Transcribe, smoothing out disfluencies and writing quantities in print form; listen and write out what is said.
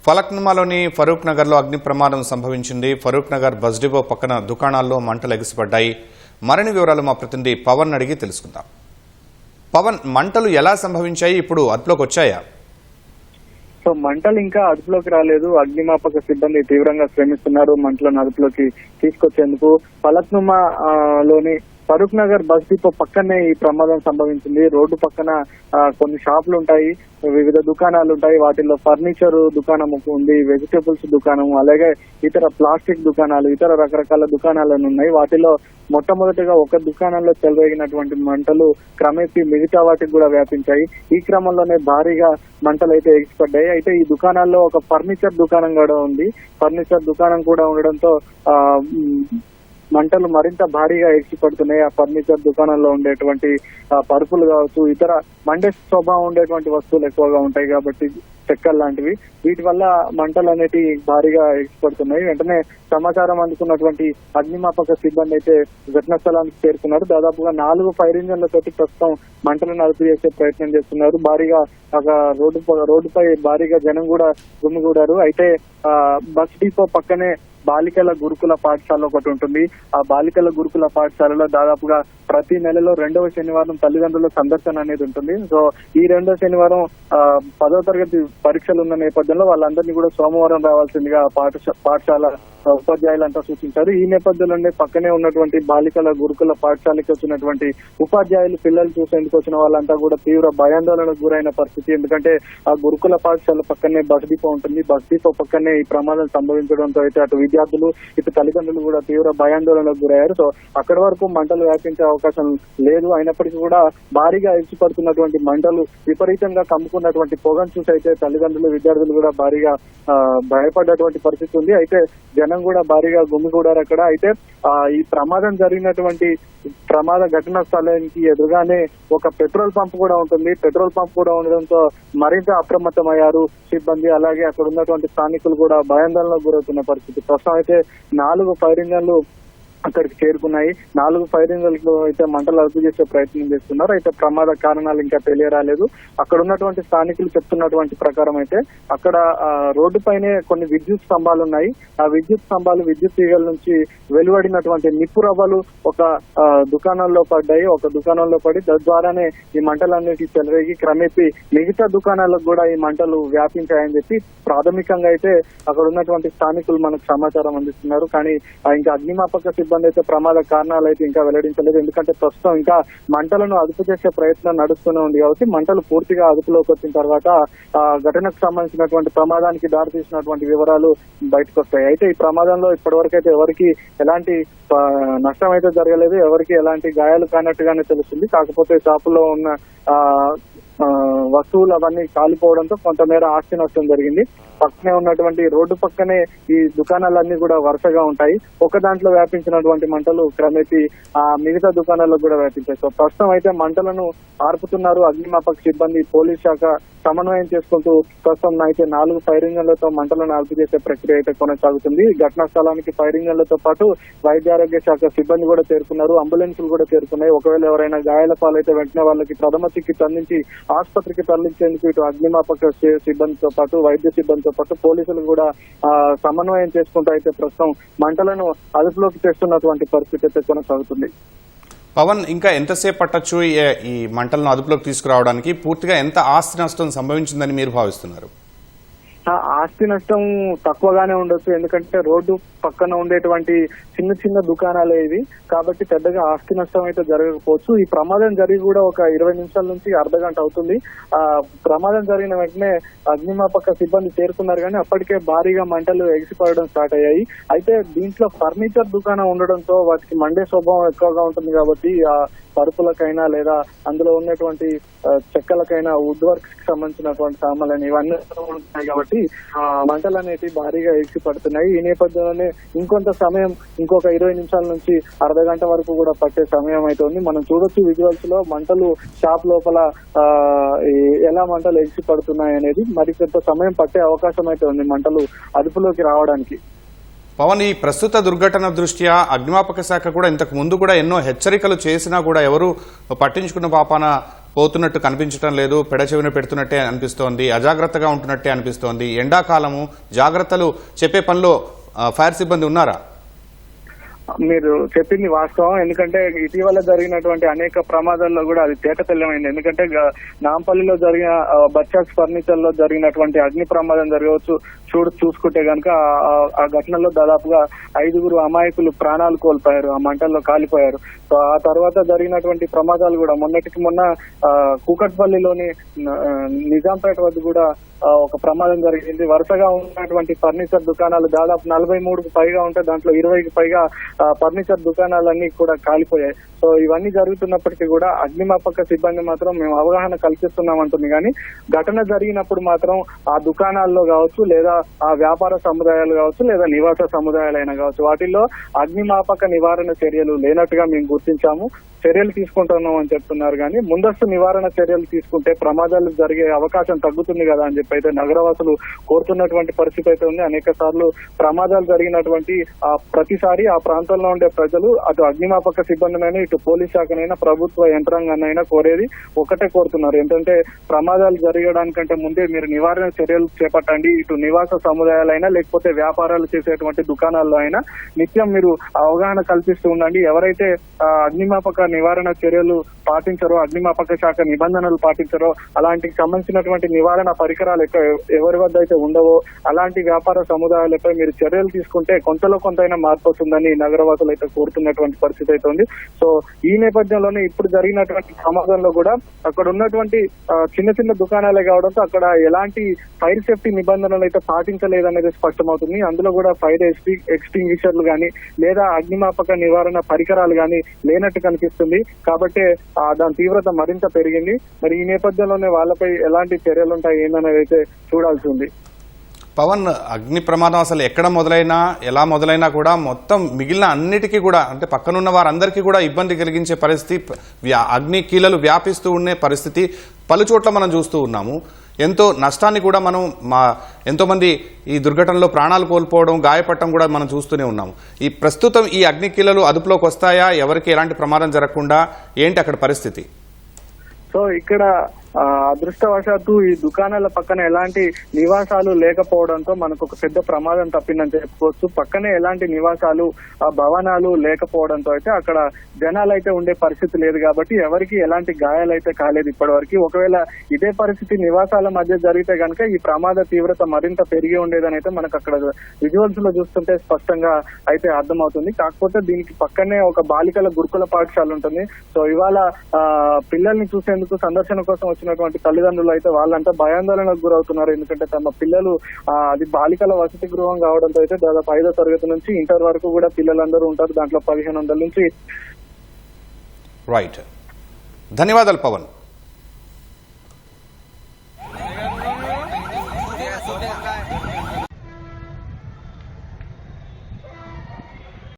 ఫలక్నుమాలోని ఫరూక్ నగర్లో అగ్ని ప్రమాదం సంభవించింది. ఫరూక్ నగర్ బస్ డిపో పక్కన దుకాణాల్లో మంటలు ఎగిసిపడ్డాయి. మరిన్ని వివరాలు మా ప్రతినిధి పవన్ అడిగి తెలుసుకుందాం. పవన్, మంటలు ఎలా సంభవించాయి? ఇప్పుడు అదుపులోకి వచ్చాయా? సో మంటలు ఇంకా అదుపులోకి రాలేదు. అగ్నిమాపక సిబ్బంది తీవ్రంగా శ్రమిస్తున్నారు మంటలను అదుపులోకి తీసుకొచ్చేందుకు. ఫలక్నుమా లోని ఫరూక్ నగర్ బస్ డిపో పక్కనే ఈ ప్రమాదం సంభవించింది. రోడ్డు పక్కన కొన్ని షాపులు ఉంటాయి, వివిధ దుకాణాలు ఉంటాయి. వాటిల్లో ఫర్నిచర్ దుకాణం ఉంది, వెజిటేబుల్స్ దుకాణం, అలాగే ఇతర ప్లాస్టిక్ దుకాణాలు, ఇతర రకరకాల దుకాణాలను ఉన్నాయి. వాటిలో మొట్టమొదటిగా ఒక దుకాణంలో చెలరేగినటువంటి మంటలు క్రమేపీ మిగతా వాటికి కూడా వ్యాపించాయి. ఈ క్రమంలోనే భారీగా మంటలు అయితే ఎగిసిపడ్డాయి. అయితే ఈ దుకాణాల్లో ఒక ఫర్నిచర్ దుకాణం కూడా ఉంది. ఫర్నిచర్ దుకాణం కూడా ఉండడంతో మంటలు మరింత భారీగా ఎగిసిపడుతున్నాయి. ఆ ఫర్నిచర్ దుకాణంలో ఉండేటువంటి పరుపులు కావచ్చు, ఇతర మండే స్వభావం ఉండేటువంటి వస్తువులు ఎక్కువగా ఉంటాయి కాబట్టి చెక్కలు లాంటివి, వీటి వల్ల మంటలు అనేటి భారీగా ఎగిసిపడుతున్నాయి. వెంటనే సమాచారం అందుకున్నటువంటి అగ్నిమాపక సిబ్బంది అయితే ఘటనా స్థలానికి చేరుకున్నారు. దాదాపుగా 4 ఫైర్ ఇంజన్లతోటి ప్రస్తుతం మంటలను అదుపు చేసే ప్రయత్నం చేస్తున్నారు. భారీగా రోడ్డుపై భారీగా జనం కూడా గుమిగూడారు. అయితే బస్ డిపో పక్కనే బాలికల గురుకుల పాఠశాల ఒకటి ఉంటుంది. ఆ బాలికల గురుకుల పాఠశాలలో దాదాపుగా ప్రతి నెలలో 2వ శనివారం తల్లిదండ్రుల సందర్శన అనేది ఉంటుంది. సో ఈ 2వ శనివారం 10వ తరగతి పరీక్షలు ఉన్న నేపథ్యంలో వాళ్ళందరినీ కూడా సోమవారం రావాల్సిందిగా పాఠశాల ఉపాధ్యాయులంతా సూచించారు. ఈ నేపథ్యంలోనే పక్కనే ఉన్నటువంటి బాలికల గురుకుల పాఠశాలకి వచ్చినటువంటి ఉపాధ్యాయులు పిల్లలు చూసేందుకు వచ్చిన వాళ్ళంతా కూడా తీవ్ర భయాందోళనకు గురైన పరిస్థితి. ఎందుకంటే ఆ గురుకుల పాఠశాల పక్కనే బస్ డిపో ఉంటుంది. బస్ డిపో పక్కనే ఈ ప్రమాదం సంభవించడంతో అయితే అటు విద్యార్థులు ఇటు తల్లిదండ్రులు కూడా తీవ్ర భయాందోళనకు గురయ్యారు. సో అక్కడి వరకు మంటలు వ్యాపించే అవకాశం లేదు. అయినప్పటికీ కూడా భారీగా ఎగిసిపడుతున్నటువంటి మంటలు విపరీతంగా కమ్ముకున్నటువంటి పొగను చూసి అయితే తల్లిదండ్రులు విద్యార్థులు కూడా భారీగా భయపడ్డటువంటి పరిస్థితి ఉంది. అయితే జనం కూడా భారీగా గుమిగూడారు అక్కడ. అయితే ఈ ప్రమాదం జరిగినటువంటి ప్రమాద ఘటనా స్థలానికి ఎదురుగానే ఒక పెట్రోల్ పంప్ కూడా ఉంటుంది. పెట్రోల్ పంప్ కూడా ఉండడంతో మరింత అప్రమత్తమయ్యారు సిబ్బంది. అలాగే అక్కడ ఉన్నటువంటి స్థానికులు కూడా భయాందోళనకు గురవుతున్న పరిస్థితి. ప్రస్తుతం అయితే 4 ఫైర్ ఇంజన్లు అక్కడికి చేరుకున్నాయి. 4 ఫైర్ ఇంజన్లు అయితే మంటలు అదుపు చేసే ప్రయత్నం చేస్తున్నారు. అయితే ప్రమాద కారణాలు ఇంకా తెలియరాలేదు. అక్కడ ఉన్నటువంటి స్థానికులు చెప్తున్నటువంటి ప్రకారం అయితే అక్కడ రోడ్డు పైనే కొన్ని విద్యుత్ స్తంభాలు ఉన్నాయి. ఆ విద్యుత్ స్తంభాలు విద్యుత్ తీగల నుంచి వెలువడినటువంటి నిప్పు రవ్వలు ఒక దుకాణంలో పడ్డాయి. ఒక దుకాణంలో పడి తద్వారానే ఈ మంటలన్నిటి చెలరేగి క్రమేపీ మిగతా దుకాణాలకు కూడా ఈ మంటలు వ్యాపించాయని చెప్పి ప్రాథమికంగా అయితే అక్కడ ఉన్నటువంటి స్థానికులు మనకు సమాచారం అందిస్తున్నారు. కానీ ఇంకా అగ్నిమాపక సిబ్బంది అయితే ప్రమాద కారణాలు అయితే ఇంకా వెల్లడించలేదు. ఎందుకంటే ప్రస్తుతం ఇంకా మంటలను అదుపు చేసే ప్రయత్నం నడుస్తూనే ఉంది కాబట్టి మంటలు పూర్తిగా అదుపులోకి వచ్చిన తర్వాత ఘటనకు సంబంధించినటువంటి ప్రమాదానికి దారితీసినటువంటి వివరాలు బయటకు వస్తాయి. అయితే ఈ ప్రమాదంలో ఇప్పటివరకు అయితే ఎవరికి ఎలాంటి నష్టం అయితే జరగలేదు, ఎవరికి ఎలాంటి గాయాలు కానట్టుగానే తెలుస్తుంది. కాకపోతే షాపులో ఉన్న వస్తువులు అవన్నీ కాలిపోవడంతో కొంతమేర ఆస్తి నష్టం జరిగింది. పక్కనే ఉన్నటువంటి రోడ్డు పక్కనే ఈ దుకాణాలన్నీ కూడా వరుసగా ఉంటాయి. ఒక దాంట్లో వ్యాపించినటువంటి మంటలు క్రమేపీ మిగతా దుకాణాలకు కూడా వ్యాపించాయి. సో ప్రస్తుతం అయితే మంటలను ఆర్పుతున్నారు అగ్నిమాపక సిబ్బంది, పోలీస్ శాఖ సమన్వయం చేసుకుంటూ ప్రస్తుతం అయితే 4 ఫైర్ ఇంజన్లతో మంటలను అదుపు చేసే ప్రక్రియ అయితే కొనసాగుతుంది. ఘటనా స్థలానికి ఫైర్ ఇంజన్లతో పాటు వైద్య ఆరోగ్య శాఖ సిబ్బంది కూడా చేరుకున్నారు, అంబులెన్సులు కూడా చేరుకున్నాయి. ఒకవేళ ఎవరైనా గాయాల పాలైతే వెంటనే వాళ్ళకి ప్రథమ చికిత్స అందించి ఆసుపత్రికి తరలించేందుకు ఇటు అగ్నిమాపక సిబ్బందితో పాటు వైద్య సిబ్బందితో పాటు పోలీసులు కూడా సమన్వయం చేసుకుంటూ అయితే ప్రస్తుతం మంటలను అదుపులోకి తెస్తున్నటువంటి పరిస్థితి అయితే కొనసాగుతుంది. పవన్, ఇంకా ఎంతసేపు పట్టొచ్చు ఈ మంటలను అదుపులోకి తీసుకురావడానికి? పూర్తిగా ఎంత ఆస్తి నష్టం సంభవించిందని మీరు భావిస్తున్నారు? ఆస్తి నష్టం తక్కువగానే ఉండొచ్చు. ఎందుకంటే రోడ్డు పక్కన ఉండేటువంటి చిన్న చిన్న దుకాణాలే ఇవి కాబట్టి పెద్దగా ఆస్తి నష్టం అయితే జరగకపోవచ్చు. ఈ ప్రమాదం జరిగి కూడా ఒక 20 నిమిషాల నుంచి అర్ధ గంట అవుతుంది. ప్రమాదం జరిగిన వెంటనే అగ్నిమాపక సిబ్బంది చేరుకున్నారు కానీ అప్పటికే భారీగా మంటలు ఎగిసిపడడం స్టార్ట్ అయ్యాయి. అయితే దీంట్లో ఫర్నిచర్ దుకాణం ఉండడంతో వాటికి మండే స్వభావం ఎక్కువగా ఉంటుంది కాబట్టి ఆ పరుపులకైనా లేదా అందులో ఉన్నటువంటి చెక్కలకైనా వుడ్ వర్క్స్ కి సంబంధించినటువంటి సామాన్లు ఇవన్నీ ఉంటాయి కాబట్టి మంటలు అనేవి భారీగా ఎగిసి పడుతున్నాయి. ఈ నేపథ్యంలోనే ఇంకొంత సమయం, ఇంకొక 20 నిమిషాల నుంచి అర్ధ గంట వరకు కూడా పట్టే సమయం అయితే ఉంది. మనం చూడొచ్చు విజువల్స్ లో మంటలు షాప్ లోపల ఎలా మంటలు ఎగిసి పడుతున్నాయి అనేది. మరి కొంత సమయం పట్టే అవకాశం అయితే ఉంది మంటలు అదుపులోకి రావడానికి. పవన్, ఈ ప్రస్తుత దుర్ఘటన దృష్ట్యా అగ్నిమాపక శాఖ కూడా ఇంతకు ముందు కూడా ఎన్నో హెచ్చరికలు చేసినా కూడా ఎవరు పట్టించుకున్న పాపాన పోతున్నట్టు కనిపించడం లేదు, పెడచెవిన పెడుతున్నట్టే అనిపిస్తోంది, అజాగ్రత్తగా ఉంటున్నట్టే అనిపిస్తోంది. ఎండాకాలము జాగ్రత్తలు చెప్పే పనిలో ఫైర్ సిబ్బంది ఉన్నారా? మీరు చెప్పింది వాస్తవం. ఎందుకంటే ఇటీవల జరిగినటువంటి అనేక ప్రమాదాల్లో కూడా అది తేటతెల్లమైంది. ఎందుకంటే నాంపల్లిలో జరిగిన బచ్చాస్ ఫర్నిచర్ లో జరిగినటువంటి అగ్ని ప్రమాదం జరగవచ్చు. చూసుకుంటే కనుక ఆ ఘటనలో దాదాపుగా 5 అమాయకులు ప్రాణాలు కోల్పోయారు, ఆ మంటల్లో కాలిపోయారు. సో ఆ తర్వాత జరిగినటువంటి ప్రమాదాలు కూడా మొన్నటికి మొన్న కూకట్పల్లిలోని నిజాంపేట వద్ద కూడా ఒక ప్రమాదం జరిగింది. వరుసగా ఉన్నటువంటి ఫర్నిచర్ దుకాణాలు దాదాపు 43కు పైగా ఉంటే దాంట్లో 20కి పైగా ఫర్నిచర్ దుకాణాలన్నీ కూడా కాలిపోయాయి. సో ఇవన్నీ జరుగుతున్నప్పటికీ కూడా అగ్నిమాపక సిబ్బంది మాత్రం మేము అవగాహన కల్పిస్తున్నామంటుంది. కానీ ఘటన జరిగినప్పుడు మాత్రం ఆ దుకాణాల్లో కావచ్చు, లేదా ఆ వ్యాపార సముదాయాలు కావచ్చు, లేదా నివాస సముదాయాలైనా కావచ్చు, వాటిల్లో అగ్నిమాపక నివారణ చర్యలు లేనట్టుగా మేము గుర్తించాము. చర్యలు తీసుకుంటున్నాం అని చెప్తున్నారు. కానీ ముందస్తు నివారణ చర్యలు తీసుకుంటే ప్రమాదాలు జరిగే అవకాశం తగ్గుతుంది కదా అని చెప్పి అయితే నగరవాసులు కోరుతున్నటువంటి పరిస్థితి అయితే ఉంది. అనేక సార్లు ప్రమాదాలు జరిగినటువంటి ప్రతిసారి ఆ ప్రాంతంలో ఉండే ప్రజలు అటు అగ్నిమాపక సిబ్బందినైనా, ఇటు పోలీస్ శాఖనైనా, ప్రభుత్వ యంత్రాంగాన్నైనా కోరేది ఒకటే కోరుతున్నారు. ఏంటంటే ప్రమాదాలు జరగడానికంటే ముందే మీరు నివారణ చర్యలు చేపట్టండి. ఇటు నివాస సముదాయాలైనా లేకపోతే వ్యాపారాలు చేసేటువంటి దుకాణాల్లో అయినా నిత్యం మీరు అవగాహన కల్పిస్తూ ఉండండి. ఎవరైతే అగ్నిమాపక నివారణ చర్యలు పాటించరో, అగ్నిమాపక శాఖ నిబంధనలు పాటించరో, అలాంటికి సంబంధించినటువంటి నివారణ పరికరాలు ఎవరి వద్ద అయితే ఉండవో అలాంటి వ్యాపార సముదాయాలపై మీరు చర్యలు తీసుకుంటే కొంతలో కొంతైనా మార్పు వస్తుందని నగరవాసులు అయితే కోరుతున్నటువంటి పరిస్థితి అయితే ఉంది. సో ఈ నేపథ్యంలోనే ఇప్పుడు జరిగినటువంటి ప్రమాదంలో కూడా అక్కడ ఉన్నటువంటి చిన్న చిన్న దుకాణాలే కావడంతో అక్కడ ఎలాంటి ఫైర్ సేఫ్టీ నిబంధనలు అయితే పాటించలేదనేది స్పష్టమవుతుంది. అందులో కూడా ఫైర్ ఎక్స్టింగ్విషర్లు కానీ లేదా అగ్నిమాపక నివారణ పరికరాలు కానీ లేనట్టు కనిపిస్తుంది. కాబట్టి దాని తీవ్రత మరింత పెరిగింది. మరి ఈ నేపథ్యంలోనే వాళ్ళపై ఎలాంటి చర్యలు ఉంటాయి ఏందనేది అయితే చూడాల్సి ఉంది. పవన్, అగ్ని ప్రమాదం అసలు ఎక్కడ మొదలైనా, ఎలా మొదలైనా కూడా మొత్తం మిగిలిన అన్నిటికీ కూడా అంటే పక్కనున్న వారందరికీ కూడా ఇబ్బంది కలిగించే పరిస్థితి, అగ్ని కీలలు వ్యాపిస్తూ ఉండే పరిస్థితి పలు చోట్ల మనం చూస్తూ ఉన్నాము. ఎంతో నష్టాన్ని కూడా మనం ఎంతో మంది ఈ దుర్ఘటనలో ప్రాణాలు కోల్పోవడం, గాయపడటం కూడా మనం చూస్తూనే ఉన్నాము. ఈ ప్రస్తుతం ఈ అగ్ని కీలలు అదుపులోకి వస్తాయా? ఎవరికి ఎలాంటి ప్రమాదం జరగకుండా ఏంటి అక్కడ పరిస్థితి? సో ఇక్కడ అదృష్టవశాత్తు ఈ దుకాణాల పక్కన ఎలాంటి నివాసాలు లేకపోవడంతో మనకు ఒక పెద్ద ప్రమాదం తప్పిందని చెప్పుకోవచ్చు. పక్కనే ఎలాంటి నివాసాలు భవనాలు లేకపోవడంతో అయితే అక్కడ జనాలు అయితే ఉండే పరిస్థితి లేదు. కాబట్టి ఎవరికి ఎలాంటి గాయాలు అయితే కాలేదు ఇప్పటి వరకు. ఒకవేళ ఇదే పరిస్థితి నివాసాల మధ్య జరిగితే కనుక ఈ ప్రమాద తీవ్రత మరింత పెరిగి ఉండేదని అయితే మనకు అక్కడ విజువల్స్ లో చూస్తుంటే స్పష్టంగా అయితే అర్థమవుతుంది. కాకపోతే దీనికి పక్కనే ఒక బాలికల గురుకుల పాఠశాల ఉంటుంది. సో ఇవాళ పిల్లల్ని చూసేందుకు సందర్శన కోసం వచ్చినటువంటి తల్లిదండ్రులు అయితే వాళ్ళంతా భయాందోళనకు గురవుతున్నారు. ఎందుకంటే తమ పిల్లలు అది బాలికల వసతి గృహం కావడంతో అయితే దాదాపు 5వ తరగతి నుంచి ఇంటర్ వరకు కూడా పిల్లలందరూ ఉంటారు. దాంట్లో 1500 నుంచి. రైట్, ధన్యవాదాలు పవన్.